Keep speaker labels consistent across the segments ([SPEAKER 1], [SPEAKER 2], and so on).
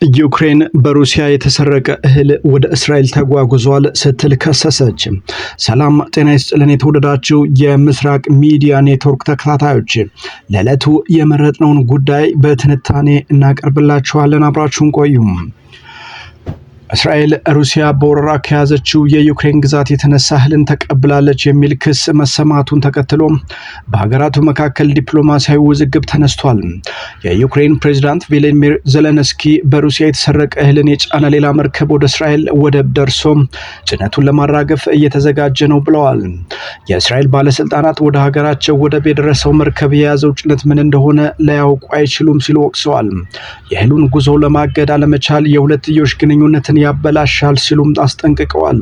[SPEAKER 1] ዩክሬን በሩሲያ የተሰረቀ እህል ወደ እስራኤል ተጓጉዟል ስትል ከሰሰች። ሰላም ጤና ይስጥልን የተወደዳችሁ የምስራቅ ሚዲያ ኔትወርክ ተከታታዮች፣ ለዕለቱ የመረጥነውን ጉዳይ በትንታኔ እናቀርብላችኋለን። አብራችሁን ቆዩም። እስራኤል ሩሲያ በወረራ ከያዘችው የዩክሬን ግዛት የተነሳ እህልን ተቀብላለች የሚል ክስ መሰማቱን ተከትሎ በሀገራቱ መካከል ዲፕሎማሲያዊ ውዝግብ ተነስቷል። የዩክሬን ፕሬዝዳንት ቮሎዲሚር ዜሌንስኪ በሩሲያ የተሰረቀ እህልን የጫነ ሌላ መርከብ ወደ እስራኤል ወደብ ደርሶ ጭነቱን ለማራገፍ እየተዘጋጀ ነው ብለዋል። የእስራኤል ባለስልጣናት ወደ ሀገራቸው ወደብ የደረሰው መርከብ የያዘው ጭነት ምን እንደሆነ ላያውቁ አይችሉም ሲሉ ወቅሰዋል። የእህሉን ጉዞ ለማገድ አለመቻል የሁለትዮሽ ግንኙነትን ያበላሻል ሲሉም አስጠንቅቀዋል።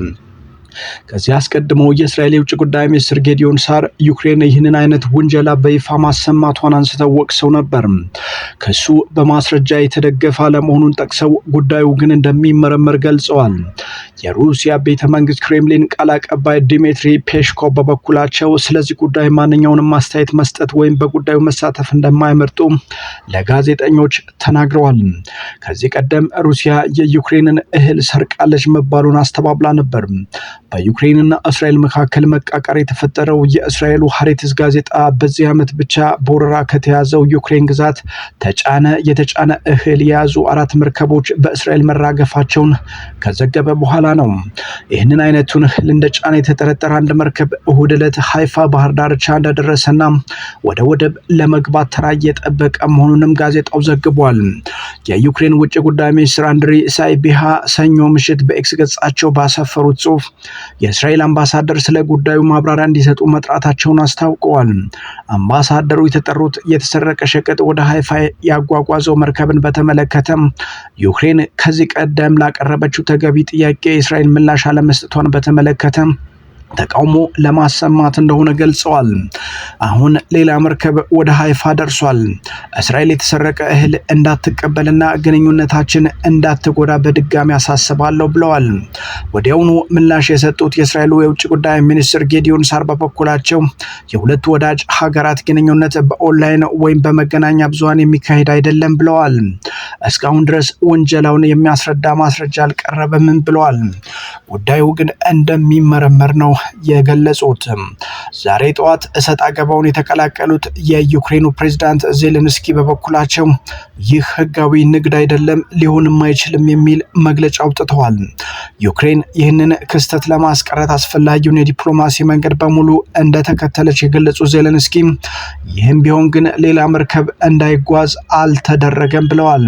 [SPEAKER 1] ከዚህ አስቀድሞ የእስራኤል የውጭ ጉዳይ ሚኒስትር ጌዲዮን ሳር ዩክሬን ይህንን አይነት ውንጀላ በይፋ ማሰማቷን አንስተው ወቅሰው ነበር። ከሱ በማስረጃ የተደገፈ አለመሆኑን ጠቅሰው ጉዳዩ ግን እንደሚመረመር ገልጸዋል። የሩሲያ ቤተ መንግስት ክሬምሊን ቃል አቀባይ ዲሚትሪ ፔስኮቭ በበኩላቸው ስለዚህ ጉዳይ ማንኛውንም አስተያየት መስጠት ወይም በጉዳዩ መሳተፍ እንደማይመርጡ ለጋዜጠኞች ተናግረዋል። ከዚህ ቀደም ሩሲያ የዩክሬንን እህል ሰርቃለች መባሉን አስተባብላ ነበር። በዩክሬንና እስራኤል መካከል መቃቃር የተፈጠረው የእስራኤሉ ሀሬትስ ጋዜጣ በዚህ ዓመት ብቻ በወረራ ከተያዘው ዩክሬን ግዛት የተጫነ እህል የያዙ 4 መርከቦች በእስራኤል መራገፋቸውን ከዘገበ በኋላ ነው። ይህንን አይነቱን እህል እንደጫነ የተጠረጠረ አንድ መርከብ እሁድ ዕለት ሃይፋ ባህር ዳርቻ እንደደረሰና ወደ ወደብ ለመግባት ተራ እየጠበቀ መሆኑንም ጋዜጣው ዘግቧል። የዩክሬን ውጭ ጉዳይ ሚኒስትር አንድሪ ሳይቢሃ ሰኞ ምሽት በኤክስ ገጻቸው ባሰፈሩት ጽሑፍ የእስራኤል አምባሳደር ስለ ጉዳዩ ማብራሪያ እንዲሰጡ መጥራታቸውን አስታውቀዋል። አምባሳደሩ የተጠሩት የተሰረቀ ሸቀጥ ወደ ሃይፋ ያጓጓዘው መርከብን በተመለከተ ዩክሬን ከዚህ ቀደም ላቀረበችው ተገቢ ጥያቄ የእስራኤል ምላሽ አለመስጠቷን በተመለከተ ተቃውሞ ለማሰማት እንደሆነ ገልጸዋል። አሁን ሌላ መርከብ ወደ ሃይፋ ደርሷል። እስራኤል የተሰረቀ እህል እንዳትቀበልና ግንኙነታችን እንዳትጎዳ በድጋሚ አሳስባለሁ ብለዋል። ወዲያውኑ ምላሽ የሰጡት የእስራኤሉ የውጭ ጉዳይ ሚኒስትር ጌዲዮን ሳር በበኩላቸው የሁለቱ ወዳጅ ሀገራት ግንኙነት በኦንላይን ወይም በመገናኛ ብዙሃን የሚካሄድ አይደለም ብለዋል። እስካሁን ድረስ ወንጀላውን የሚያስረዳ ማስረጃ አልቀረበም ብለዋል። ጉዳዩ ግን እንደሚመረመር ነው የገለጹት። ዛሬ ጠዋት እሰጥ አገባውን የተቀላቀሉት የዩክሬኑ ፕሬዝዳንት ዜሌንስኪ በበኩላቸው ይህ ህጋዊ ንግድ አይደለም፣ ሊሆንም አይችልም የሚል መግለጫ አውጥተዋል። ዩክሬን ይህንን ክስተት ለማስቀረት አስፈላጊውን የዲፕሎማሲ መንገድ በሙሉ እንደተከተለች የገለጹት ዜሌንስኪ ይህም ቢሆን ግን ሌላ መርከብ እንዳይጓዝ አልተደረገም ብለዋል።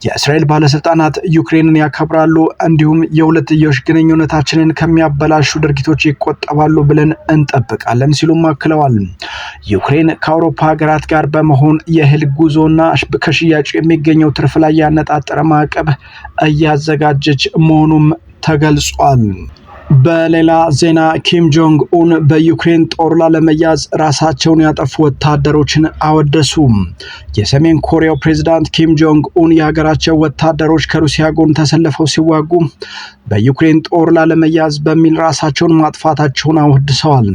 [SPEAKER 1] የእስራኤል ባለስልጣናት ዩክሬንን ያከብራሉ፣ እንዲሁም የሁለትዮሽ ግንኙነታችንን ከሚያበላሹ ድርጊቶች ይቆጠባሉ ብለን እንጠብቃለን ሲሉም አክለዋል። ዩክሬን ከአውሮፓ ሀገራት ጋር በመሆን የእህል ጉዞና ከሽያጭ የሚገኘው ትርፍ ላይ ያነጣጠረ ማዕቀብ እያዘጋጀች መሆኑም ተገልጿል። በሌላ ዜና ኪም ጆንግ ኡን በዩክሬን ጦር ላለመያዝ ራሳቸውን ያጠፉ ወታደሮችን አወደሱ። የሰሜን ኮሪያው ፕሬዝዳንት ኪም ጆንግ ኡን የሀገራቸው ወታደሮች ከሩሲያ ጎን ተሰልፈው ሲዋጉ በዩክሬን ጦር ላለመያዝ በሚል ራሳቸውን ማጥፋታቸውን አወድሰዋል።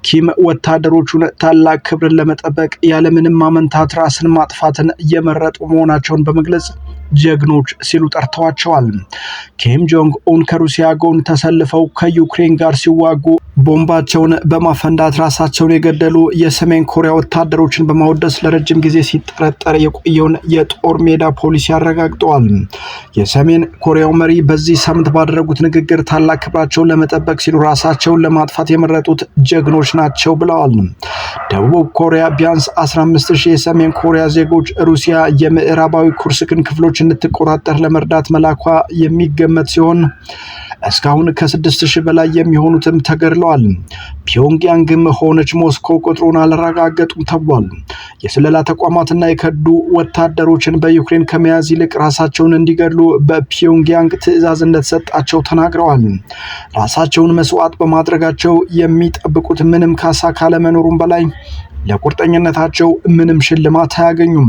[SPEAKER 1] ኪም ወታደሮቹን ታላቅ ክብርን ለመጠበቅ ያለምንም ማመንታት ራስን ማጥፋትን እየመረጡ መሆናቸውን በመግለጽ ጀግኖች ሲሉ ጠርተዋቸዋል። ኪም ጆንግ ኡን ከሩሲያ ጎን ተሰልፈው ከዩክሬን ጋር ሲዋጉ ቦምባቸውን በማፈንዳት ራሳቸውን የገደሉ የሰሜን ኮሪያ ወታደሮችን በማወደስ ለረጅም ጊዜ ሲጠረጠር የቆየውን የጦር ሜዳ ፖሊሲ አረጋግጠዋል። የሰሜን ኮሪያው መሪ በዚህ ሳምንት ባደረጉት ንግግር ታላቅ ክብራቸውን ለመጠበቅ ሲሉ ራሳቸውን ለማጥፋት የመረጡት ጀግኖች ናቸው ብለዋል። ደቡብ ኮሪያ ቢያንስ 15000 የሰሜን ኮሪያ ዜጎች ሩሲያ የምዕራባዊ ኩርስክን ክፍሎች እንድትቆጣጠር ለመርዳት መላኳ የሚገመት ሲሆን እስካሁን ከ6000 በላይ የሚሆኑትም ተገድለዋል። ፒዮንግያንግም ሆነች ሞስኮ ቁጥሩን አልረጋገጡም ተብሏል። የስለላ ተቋማትና የከዱ ወታደሮችን በዩክሬን ከመያዝ ይልቅ ራሳቸውን እንዲገድሉ በፒዮንግያንግ ትዕዛዝ እንደተሰጣቸው ተናግረዋል። ራሳቸውን መስዋዕት በማድረጋቸው የሚጠብቁት ምንም ካሳ ካለመኖሩም በላይ ለቁርጠኝነታቸው ምንም ሽልማት አያገኙም።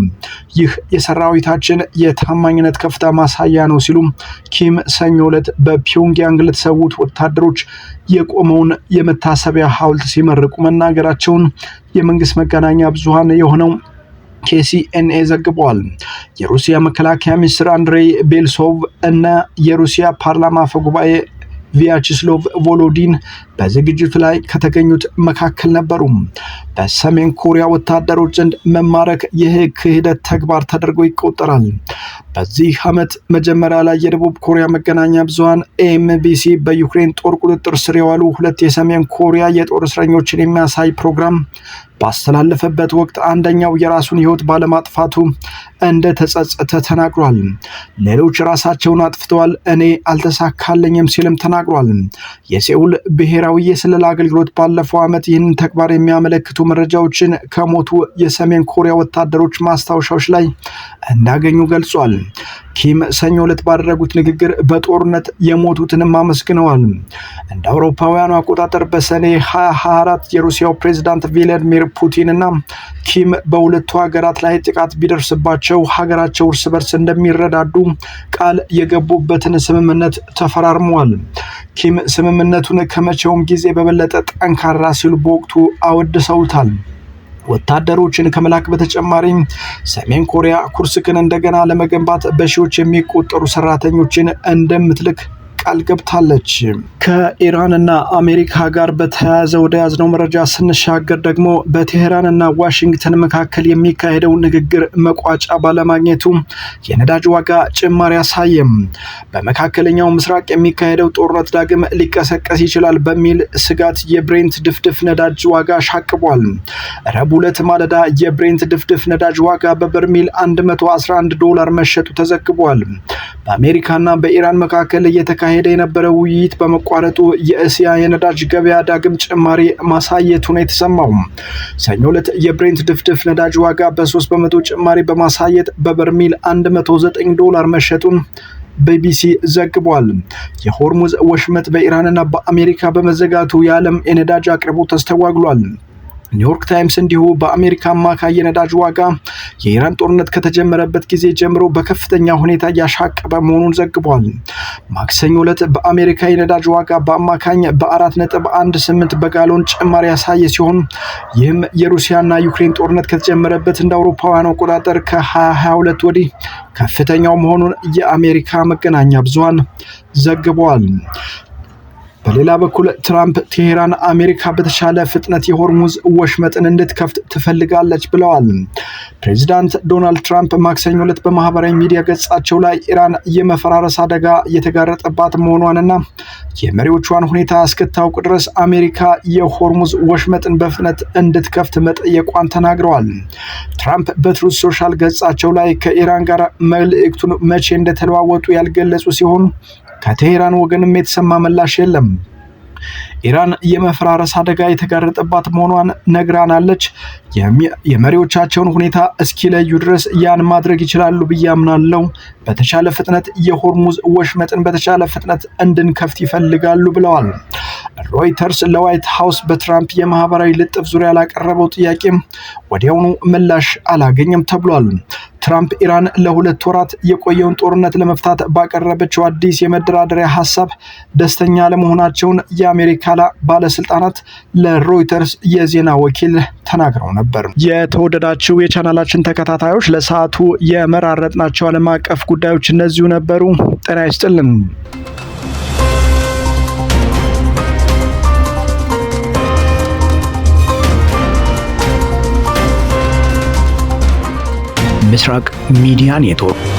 [SPEAKER 1] ይህ የሰራዊታችን የታማኝነት ከፍታ ማሳያ ነው ሲሉ ኪም ሰኞ ዕለት በፒዮንግያንግ ለተሰዉት ወታደሮች የቆመውን የመታሰቢያ ሐውልት ሲመርቁ መናገራቸውን የመንግስት መገናኛ ብዙሃን የሆነው KCNA ዘግቧል። የሩሲያ መከላከያ ሚኒስትር አንድሬይ ቤልሶቭ እና የሩሲያ ፓርላማ አፈ ጉባኤ ቪያችስሎቭ ቮሎዲን በዝግጅቱ ላይ ከተገኙት መካከል ነበሩ። በሰሜን ኮሪያ ወታደሮች ዘንድ መማረክ ይህ ክህደት ተግባር ተደርጎ ይቆጠራል። በዚህ ዓመት መጀመሪያ ላይ የደቡብ ኮሪያ መገናኛ ብዙሃን ኤምቢሲ በዩክሬን ጦር ቁጥጥር ስር የዋሉ 2 የሰሜን ኮሪያ የጦር እስረኞችን የሚያሳይ ፕሮግራም ባስተላለፈበት ወቅት አንደኛው የራሱን ሕይወት ባለማጥፋቱ እንደተጸጸተ ተናግሯል። ሌሎች ራሳቸውን አጥፍተዋል፣ እኔ አልተሳካለኝም ሲልም ተናግሯል። የሴኡል ብሔራዊ የስለላ አገልግሎት ባለፈው ዓመት ይህንን ተግባር የሚያመለክቱ መረጃዎችን ከሞቱ የሰሜን ኮሪያ ወታደሮች ማስታወሻዎች ላይ እንዳገኙ ገልጿል። ኪም ሰኞ ዕለት ባደረጉት ንግግር በጦርነት የሞቱትንም አመስግነዋል። እንደ አውሮፓውያኑ አቆጣጠር በሰኔ 2024 የሩሲያው ፕሬዝዳንት ቭላዲሚር ፑቲን እና ኪም በሁለቱ ሀገራት ላይ ጥቃት ቢደርስባቸው ሀገራቸው እርስ በርስ እንደሚረዳዱ ቃል የገቡበትን ስምምነት ተፈራርመዋል። ኪም ስምምነቱን ከመቼውም ጊዜ በበለጠ ጠንካራ ሲሉ በወቅቱ አወድሰውታል። ወታደሮችን ከመላክ በተጨማሪ ሰሜን ኮሪያ ኩርስክን እንደገና ለመገንባት በሺዎች የሚቆጠሩ ሰራተኞችን እንደምትልክ ቃል ገብታለች። ከኢራንና አሜሪካ ጋር በተያያዘ ወደ ያዝነው መረጃ ስንሻገር ደግሞ በቴህራንና ዋሽንግተን መካከል የሚካሄደው ንግግር መቋጫ ባለማግኘቱ የነዳጅ ዋጋ ጭማሪ አሳየም። በመካከለኛው ምስራቅ የሚካሄደው ጦርነት ዳግም ሊቀሰቀስ ይችላል በሚል ስጋት የብሬንት ድፍድፍ ነዳጅ ዋጋ ሻቅቧል። ረቡዕ ዕለት ማለዳ የብሬንት ድፍድፍ ነዳጅ ዋጋ በበርሜል $111 መሸጡ ተዘግቧል። በአሜሪካና በኢራን መካከል እየተካሄደ የነበረው ውይይት በመቋረጡ የእስያ የነዳጅ ገበያ ዳግም ጭማሪ ማሳየቱ ነው የተሰማው። ሰኞ ዕለት የብሬንት ድፍድፍ ነዳጅ ዋጋ በ3% ጭማሪ በማሳየት በበርሜል $109 መሸጡን ቢቢሲ ዘግቧል። የሆርሙዝ ወሽመጥ በኢራንና በአሜሪካ በመዘጋቱ የዓለም የነዳጅ አቅርቦት ተስተጓጉሏል። ኒውዮርክ ታይምስ እንዲሁ በአሜሪካ አማካይ የነዳጅ ዋጋ የኢራን ጦርነት ከተጀመረበት ጊዜ ጀምሮ በከፍተኛ ሁኔታ እያሻቀበ መሆኑን ዘግቧል። ማክሰኞ ዕለት በአሜሪካ የነዳጅ ዋጋ በአማካኝ በ4.18 በጋሎን ጭማሪ ያሳየ ሲሆን ይህም የሩሲያና ዩክሬን ጦርነት ከተጀመረበት እንደ አውሮፓውያን አቆጣጠር ከ2022 ወዲህ ከፍተኛው መሆኑን የአሜሪካ መገናኛ ብዙሃን ዘግበዋል። በሌላ በኩል ትራምፕ ቴህራን አሜሪካ በተሻለ ፍጥነት የሆርሙዝ ወሽመጥን እንድትከፍት ትፈልጋለች ብለዋል። ፕሬዚዳንት ዶናልድ ትራምፕ ማክሰኞ ዕለት በማህበራዊ ሚዲያ ገጻቸው ላይ ኢራን የመፈራረስ አደጋ የተጋረጠባት መሆኗንና የመሪዎቿን ሁኔታ እስክታውቅ ድረስ አሜሪካ የሆርሙዝ ወሽመጥን በፍጥነት እንድትከፍት መጠየቋን ተናግረዋል። ትራምፕ በትሩዝ ሶሻል ገጻቸው ላይ ከኢራን ጋር መልእክቱን መቼ እንደተለዋወጡ ያልገለጹ ሲሆን ከቴህራን ወገንም የተሰማ ምላሽ የለም። ኢራን የመፈራረስ አደጋ የተጋረጠባት መሆኗን ነግራናለች። የመሪዎቻቸውን ሁኔታ እስኪለዩ ድረስ ያን ማድረግ ይችላሉ ብዬ አምናለሁ። በተቻለ ፍጥነት የሆርሙዝ ወሽመጥን በተቻለ ፍጥነት እንድንከፍት ይፈልጋሉ ብለዋል። ሮይተርስ ለዋይት ሃውስ በትራምፕ የማህበራዊ ልጥፍ ዙሪያ ላቀረበው ጥያቄም ወዲያውኑ ምላሽ አላገኘም ተብሏል። ትራምፕ ኢራን ለ2 ወራት የቆየውን ጦርነት ለመፍታት ባቀረበችው አዲስ የመደራደሪያ ሐሳብ ደስተኛ ለመሆናቸውን የአሜሪካ ባለስልጣናት ለሮይተርስ የዜና ወኪል ተናግረው ነበር። የተወደዳችሁ የቻናላችን ተከታታዮች ለሰዓቱ የመራረጥናቸው ዓለም አቀፍ ጉዳዮች እነዚሁ ነበሩ። ጤና ይስጥልን። ምስራቅ ሚዲያ ኔትወርክ